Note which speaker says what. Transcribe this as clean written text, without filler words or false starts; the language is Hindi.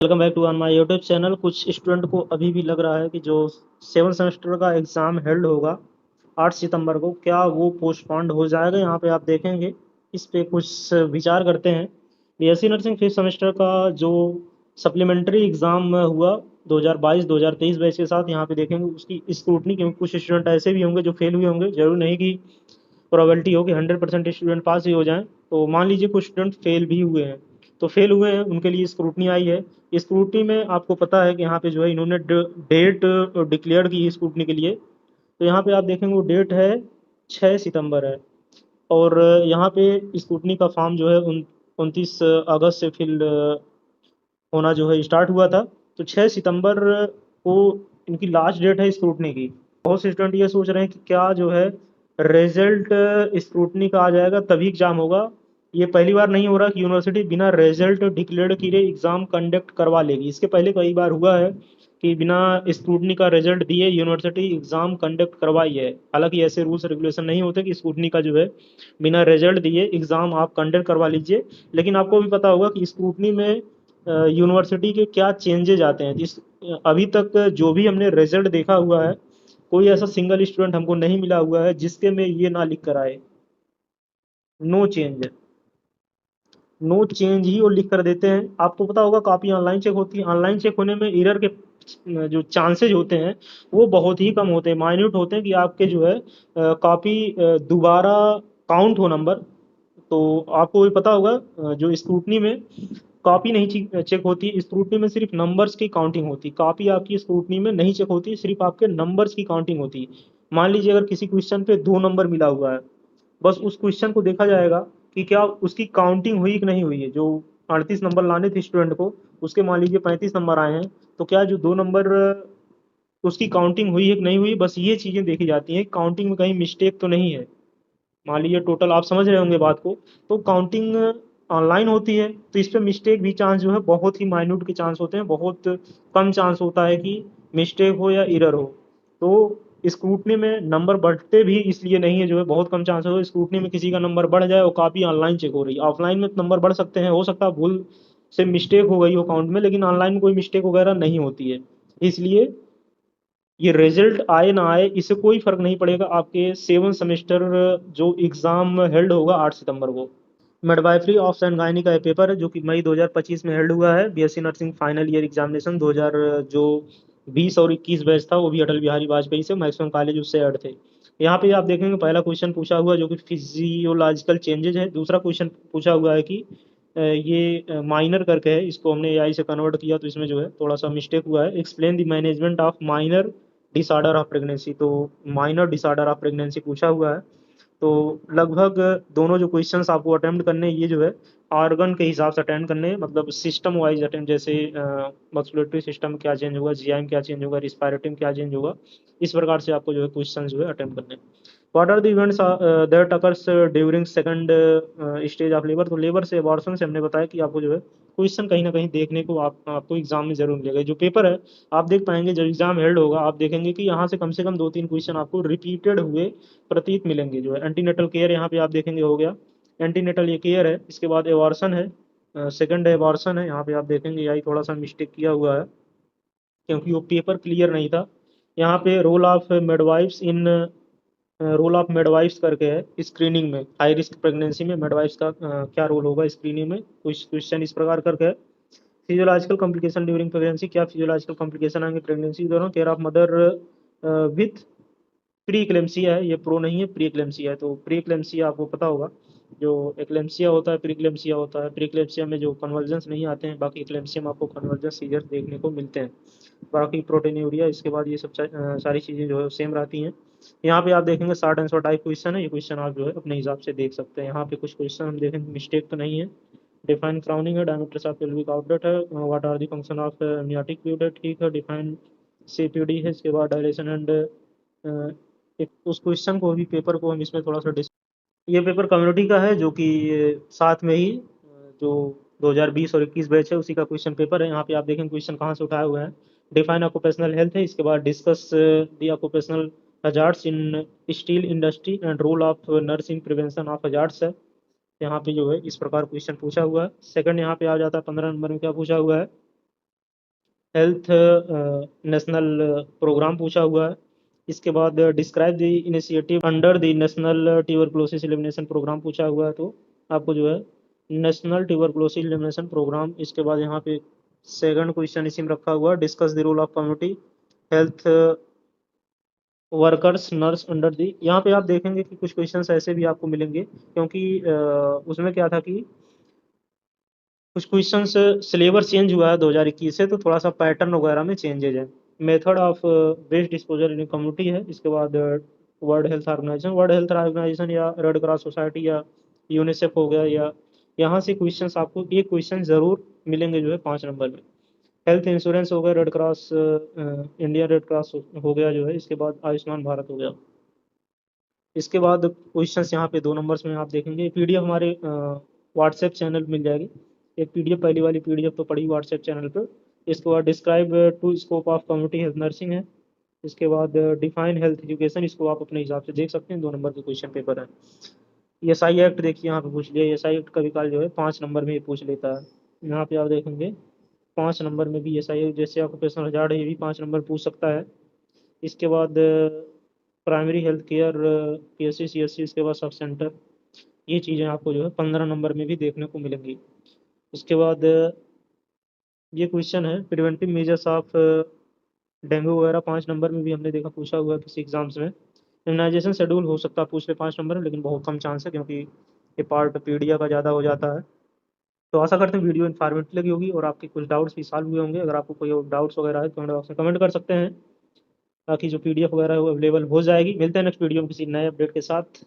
Speaker 1: Welcome back to on my YouTube channel. कुछ स्टूडेंट को अभी भी लग रहा है कि जो 7 सेमेस्टर का एग्ज़ाम हेल्ड होगा 8 सितंबर को, क्या वो पोस्टपोन्ड हो जाएगा। यहाँ पे आप देखेंगे, इस पे कुछ विचार करते हैं। बीएससी नर्सिंग 5th सेमेस्टर का जो सप्लीमेंट्री एग्ज़ाम हुआ 2022-2023 बैच के साथ, यहाँ पे देखेंगे उसकी स्क्रूटनी, क्योंकि कुछ स्टूडेंट ऐसे भी होंगे जो फेल हुए होंगे। जरूर नहीं कि प्रोबेबिलिटी हो कि 100% स्टूडेंट पास ही हो जाएं। तो मान लीजिए कुछ स्टूडेंट फेल भी हुए हैं, तो फेल हुए हैं उनके लिए स्क्रूटनी आई है। स्क्रूटनी में आपको पता है कि यहाँ पे जो है इन्होंने डेट डिक्लेयर की है स्क्रूटनी के लिए। तो यहाँ पे आप देखेंगे वो डेट है 6 सितंबर है। और यहाँ पे स्क्रूटनी का फॉर्म जो है 29 अगस्त से फिल होना जो है स्टार्ट हुआ था। तो 6 सितंबर को इनकी लास्ट डेट है स्क्रूटनी की। बहुत से स्टूडेंट ये सोच रहे हैं कि क्या जो है रिजल्ट स्क्रूटनी का आ जाएगा तभी एग्जाम होगा। ये पहली बार नहीं हो रहा कि यूनिवर्सिटी बिना रिजल्ट डिक्लेयर किए एग्जाम कंडक्ट करवा लेगी। इसके पहले कई बार हुआ है कि बिना स्क्रूटनी का रिजल्ट दिए यूनिवर्सिटी एग्जाम कंडक्ट करवाई है। हालांकि ऐसे रूल्स रेगुलेशन नहीं होते कि स्क्रूटनी का जो है बिना रिजल्ट दिए एग्जाम आप कंडक्ट करवा लीजिए। लेकिन आपको भी पता होगा कि स्क्रूटनी में यूनिवर्सिटी के क्या चेंजेज आते हैं। अभी तक जो भी हमने रिजल्ट देखा हुआ है, कोई ऐसा सिंगल स्टूडेंट हमको नहीं मिला हुआ है जिसके में ये ना लिख कर आए नो चेंज। नो चेंज ही वो लिख कर देते हैं। आपको पता होगा कॉपी ऑनलाइन चेक होती है, ऑनलाइन चेक होने में एरर के जो चांसेज होते हैं वो बहुत ही कम होते हैं, माइन्यूट होते हैं, कि आपके जो है कॉपी दोबारा काउंट हो नंबर। तो आपको भी पता होगा जो स्क्रूटनी में कॉपी नहीं चेक होती, स्क्रूटनी में सिर्फ नंबर्स की काउंटिंग होती। कॉपी आपकी स्क्रूटनी में नहीं चेक होती, सिर्फ आपके नंबर्स की काउंटिंग होती। मान लीजिए अगर किसी क्वेश्चन पे 2 नंबर मिला हुआ है, बस उस क्वेश्चन को देखा जाएगा कि क्या उसकी काउंटिंग हुई कि नहीं हुई है। जो 38 नंबर लाने थे स्टूडेंट को, उसके मान लीजिए 35 नंबर आए हैं, तो क्या जो 2 नंबर उसकी काउंटिंग हुई है कि नहीं हुई, बस ये चीज़ें देखी जाती हैं। काउंटिंग में कहीं मिस्टेक तो नहीं है। मान लीजिए टोटल, आप समझ रहे होंगे बात को, तो काउंटिंग ऑनलाइन होती है तो इस पे मिस्टेक भी चांस जो है बहुत ही माइन्यूट के चांस होते हैं। बहुत कम चांस होता है कि मिस्टेक हो या एरर हो। तो स्क्रूटनी में नंबर बढ़ते भी इसलिए नहीं है, जो है बहुत कम चांस हो स्क्रूटनी में किसी का नंबर बढ़ जाए और काफ़ी ऑनलाइन चेक हो रही है। ऑफलाइन में नंबर बढ़ सकते हैं, हो सकता है भूल से मिस्टेक हो गई हो काउंट में, लेकिन ऑनलाइन में कोई मिस्टेक वगैरह नहीं होती है। इसलिए ये रिजल्ट आए ना आए इससे कोई फर्क नहीं पड़ेगा आपके 7 सेमेस्टर जो एग्जाम हेल्ड होगा 8 सितंबर को। मिडवाइफरी ऑफ एंड गायनी का ये पेपर है जो कि मई 2025 में हेल्ड हुआ है। BSc nursing final year examination 2000 जो 20 और 21 बैच था, वो भी अटल बिहारी वाजपेयी से, मैक्सिमम कॉलेज उससे ऐड थे। यहाँ पे आप देखेंगे पहला क्वेश्चन पूछा हुआ जो कि फिजियोलॉजिकल चेंजेज है। दूसरा क्वेश्चन पूछा हुआ है कि ये माइनर करके है, इसको हमने एआई से कन्वर्ट किया तो इसमें जो है थोड़ा सा मिस्टेक हुआ है। Explain the management of minor disorder of pregnancy, तो माइनर डिसऑर्डर ऑफ प्रेगनेंसी पूछा हुआ है। तो लगभग दोनों जो क्वेश्चंस आपको अटेम्प्ट करने हैं, ये जो है ऑर्गन के हिसाब से अटेम्प्ट करने हैं, मतलब सिस्टम वाइज अटेम्प्ट। जैसे मस्कुलेटरी सिस्टम क्या चेंज होगा, जीआईएम क्या चेंज होगा, रिस्पायरेटरी क्या चेंज होगा, इस प्रकार से आपको जो है क्वेश्चन जो है अटेम्प्ट करने हैं। What are the events that occurs during second stage of labour, तो लेबर से अबॉर्शन से हमने बताया कि आपको जो है क्वेश्चन कहीं ना कहीं देखने को आपको एग्जाम में जरूर मिलेगा। जो पेपर है आप देख पाएंगे, जब एग्जाम हेल्ड होगा आप देखेंगे कि यहाँ से कम 2-3 क्वेश्चन आपको रिपीटेड हुए प्रतीत मिलेंगे। जो है एंटीनेटल केयर यहाँ पे आप देखेंगे हो गया, एंटीनेटल ये केयर है। इसके बाद एबॉर्शन है, सेकंड एबॉर्शन है। यहाँ पे आप देखेंगे यही थोड़ा सा मिस्टेक किया हुआ है क्योंकि वो पेपर क्लियर नहीं था। यहाँ पे रोल ऑफ मिडवाइफ्स करके है स्क्रीनिंग में, हाई रिस्क प्रेगनेंसी में मिडवाइफ्स का क्या रोल होगा स्क्रीनिंग में, कुछ क्वेश्चन इस प्रकार करके है। फिजियोलॉजिकल कॉम्प्लिकेशन ड्यूरिंग प्रेगनेंसी, क्या फिजियोलॉजिकल कॉम्प्लिकेशन आएंगे प्रेगनेंसी के दौरान। Care of mother with pre eclampsia है, ये प्रो नहीं है, प्री एक्लेम्सिया है। तो प्री एक्लेम्सिया आपको पता होगा, जो एक्लेम्सिया होता है प्री एक्लेम्सिया होता है। प्री एक्लेम्सिया में जो कन्वर्जेंस नहीं आते हैं, बाकी एक्लेम्सिया में आपको कन्वर्जेंस सीजर देखने को मिलते हैं। बाकी प्रोटीनूरिया, इसके बाद ये सब सारी चीज़ें जो है सेम रहती हैं। यहाँ पे आप देखेंगे शॉर्ट आंसर टाइप क्वेश्चन है, ये क्वेश्चन आप जो है अपने हिसाब से देख सकते हैं। यहाँ पे कुछ क्वेश्चन हम देखेंगे मिस्टेक तो नहीं है। डिफाइन क्राउनिंग है, डायमीटर्स ऑफ पेल्विक आउटलेट है, what are the function of amniotic fluid, ठीक है। डिफाइन सीपीडी है, इसके बाद डायलेशन एंड उस क्वेश्चन को भी, पेपर को हम इसमें थोड़ा सा ये पेपर कम्युनिटी का है जो कि साथ में ही जो 2020 और 21 बैच है उसी का क्वेश्चन पेपर है। यहाँ पे आप देखें क्वेश्चन कहाँ से उठाए हुए हैं। डिफाइन ऑक्यूपेशनल हेल्थ है, इसके बाद discuss the occupational hazards in steel industry and role of nurse in prevention of hazards है। यहाँ पे जो है इस प्रकार क्वेश्चन पूछा हुआ है। सेकंड यहाँ पे आ जाता है 15 नंबर में, क्या पूछा हुआ है हेल्थ नेशनल प्रोग्राम पूछा हुआ है। इसके बाद describe the initiative under the National Tuberculosis Elimination Programme पूछा हुआ है, तो आपको जो है नेशनल ट्यूबरक्लोसिस एलिमिनेशन प्रोग्राम, इसके बाद यहाँ पे सेकंड क्वेश्चन इसी में रखा हुआ है, discuss the role of community health workers nurse under दी। यहाँ पे आप देखेंगे कि कुछ क्वेश्चंस ऐसे भी आपको मिलेंगे, क्योंकि उसमें क्या था कि कुछ क्वेश्चंस सिलेबस चेंज हुआ है 2021 से, तो थोड़ा सा पैटर्न वगैरह में चेंजेज है। Method of waste disposal in community है। इसके बाद वर्ल्ड हेल्थ ऑर्गेनाइजेशन या रेड क्रॉस सोसाइटी या यूनिसेफ हो गया, या यहाँ से क्वेश्चंस आपको एक क्वेश्चन जरूर मिलेंगे जो है 5 नंबर में। हेल्थ इंश्योरेंस हो गया, red cross Indian red cross हो गया जो है। इसके बाद आयुष्मान भारत हो गया। इसके बाद क्वेश्चंस यहाँ पे 2 नंबर्स में आप देखेंगे। पीडीएफ हमारे व्हाट्सएप चैनल पे मिल जाएगी। एक पीडीएफ, पहली वाली पीडीएफ तो पड़ी व्हाट्सएप चैनल पर। इसके बाद describe to scope of community health nursing है। इसके बाद डिफाइन हेल्थ एजुकेशन, इसको आप अपने हिसाब से देख सकते हैं, 2 नंबर के क्वेश्चन पेपर है। ईएसआई एक्ट देखिए यहाँ पे पूछ लिया। ईएसआई एक्ट कभी काल जो है 5 नंबर में ही पूछ लेता है। यहाँ पे आप देखेंगे 5 नंबर में भी ईएसआई जैसे ऑक्यूपेशनल हजार्ड है, ये भी 5 नंबर पूछ सकता है। इसके बाद primary health care PSC CSC, इसके बाद सब सेंटर, ये चीज़ें आपको जो है 15 नंबर में भी देखने को मिलेंगी। उसके बाद ये क्वेश्चन है प्रिवेंटिव मेजर्स ऑफ डेंगू वगैरह, 5 नंबर में भी हमने देखा पूछा हुआ है किसी एग्जाम्स में। इम्यूनाइजेशन शेड्यूल हो सकता है पूछ ले 5 नंबर में, लेकिन बहुत कम चांस है, क्योंकि ये पार्ट पीडिया का ज़्यादा हो जाता है। तो आशा करते हैं वीडियो इन्फॉर्मेटिव लगी होगी और आपके कुछ डाउट्स भी सॉल्व हुए होंगे। अगर आपको कोई और डाउट्स वगैरह है तो कमेंट बॉक्स में कमेंट कर सकते हैं, ताकि जो पीडीएफ वगैरह है वो अवेलेबल हो जाएगी। मिलते हैं नेक्स्ट वीडियो में किसी नए अपडेट के साथ।